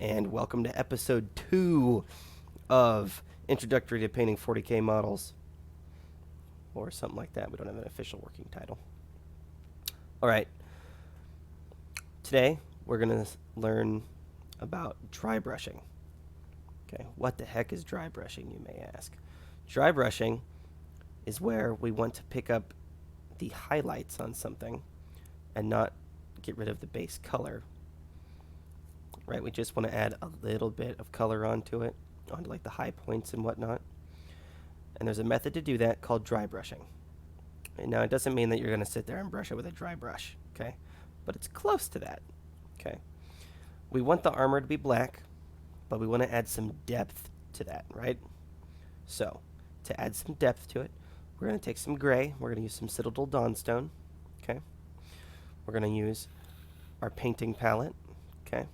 and welcome to episode 2 of Introductory to Painting 40K Models, or something like that. We don't have an official working title. Alright, today we're going to learn about dry brushing. Okay, what the heck is dry brushing, you may ask? Dry brushing is where we want to pick up the highlights on something and not get rid of the base color. Right, we just want to add a little bit of color onto it, onto like the high points and whatnot. And there's a method to do that called dry brushing. And now it doesn't mean that you're going to sit there and brush it with a dry brush, okay? But it's close to that, okay? We want the armor to be black, but we want to add some depth to that, right? So, to add some depth to it, we're going to take some gray. We're going to use some Citadel Dawnstone, okay? We're going to use our painting palette, okay?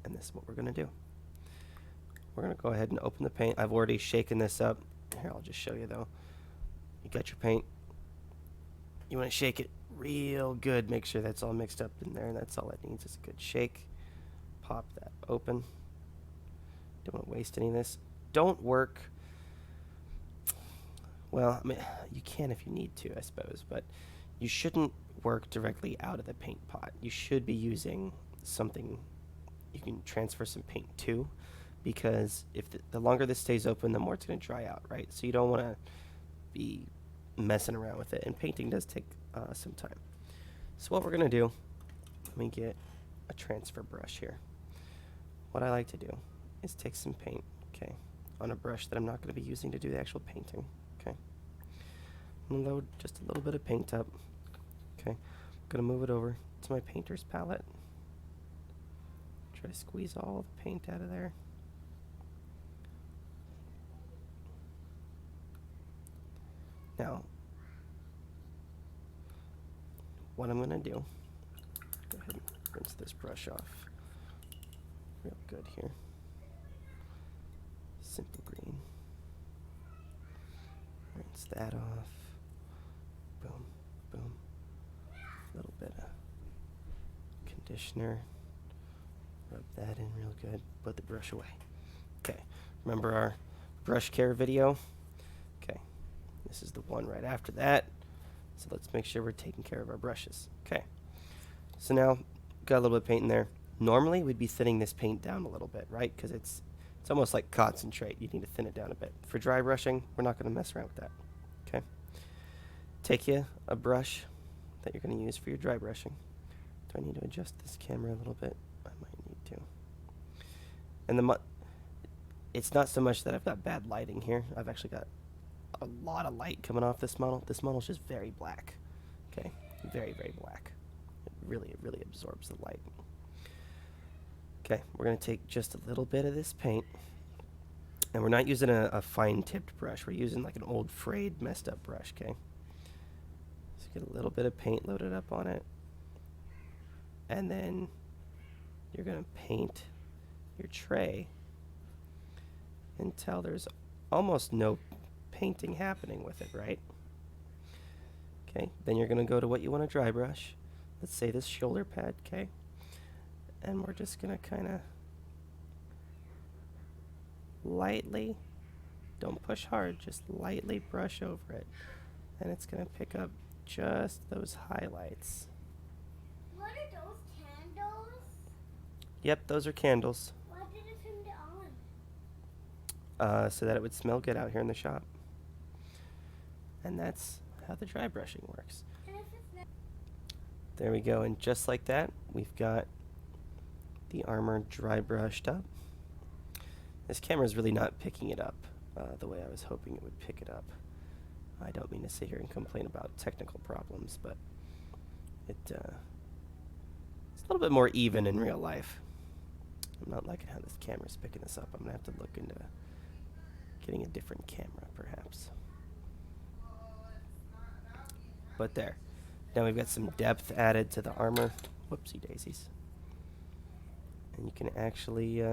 And this is what we're going to do. We're going to go ahead and open the paint. I've already shaken this up. Here, I'll just show you though. You got your paint. You want to shake it real good. Make sure that's all mixed up in there. And that's all it needs is a good shake. Pop that open. Don't want to waste any of this. Don't work. Well, I mean, you can if you need to, I suppose. But you shouldn't work directly out of the paint pot. You should be using something you can transfer some paint to, because if the longer this stays open, the more it's going to dry out, right? So you don't want to be messing around with it, and painting does take some time. So what we're going to do, let me get a transfer brush here. What I like to do is take some paint, okay, on a brush that I'm not going to be using to do the actual painting, okay. I'm going to load just a little bit of paint up, okay. I'm going to move it over to my painter's palette. Try to squeeze all the paint out of there. Now, what I'm going to do, go ahead and rinse this brush off real good here. Simple green. Rinse that off. Boom, boom. A little bit of conditioner. Rub that in real good. Put the brush away. Okay. Remember our brush care video? Okay. This is the one right after that. So let's make sure we're taking care of our brushes. Okay. So now, got a little bit of paint in there. Normally, we'd be thinning this paint down a little bit, right? Because it's almost like concentrate. You need to thin it down a bit. For dry brushing, we're not going to mess around with that. Okay. Take you a brush that you're going to use for your dry brushing. Do I need to adjust this camera a little bit? I might need to. And it's not so much that I've got bad lighting here. I've actually got a lot of light coming off this model. This model's just very black. Okay, very, very black. It really absorbs the light. Okay, we're going to take just a little bit of this paint. And we're not using a fine-tipped brush. We're using like an old frayed, messed up brush, okay? So get a little bit of paint loaded up on it. And then you're going to paint your tray until there's almost no painting happening with it, right? Okay, then you're going to go to what you want to dry brush. Let's say this shoulder pad, okay? And we're just going to kind of lightly, don't push hard, just lightly brush over it. And it's going to pick up just those highlights. What are those candles? Yep, those are candles. Why did it turn it on? So that it would smell good out here in the shop. And that's how the dry brushing works. And if it's not There we go, and just like that, we've got the armor dry brushed up. This camera's really not picking it up the way I was hoping it would pick it up. I don't mean to sit here and complain about technical problems, but it's a little bit more even in real life. I'm not liking how this camera's picking this up. I'm going to have to look into getting a different camera, perhaps. But there. Now we've got some depth added to the armor. Whoopsie daisies. And you can actually,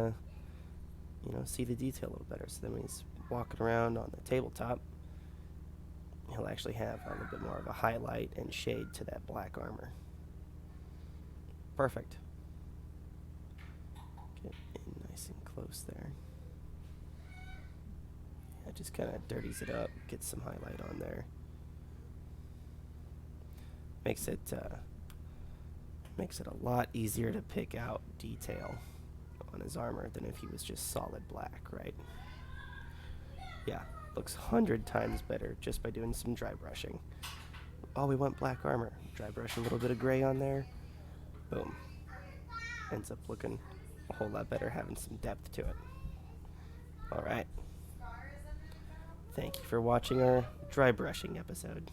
see the detail a little better. So then when he's walking around on the tabletop, he'll actually have a little bit more of a highlight and shade to that black armor. Perfect. Get in nice and close there. It just kind of dirties it up, gets some highlight on there. Makes it a lot easier to pick out detail on his armor than if he was just solid black, right? Yeah, looks 100 times better just by doing some dry brushing. Oh, we want black armor. Dry brush a little bit of gray on there. Boom. Ends up looking a whole lot better, having some depth to it. All right. Thank you for watching our dry brushing episode.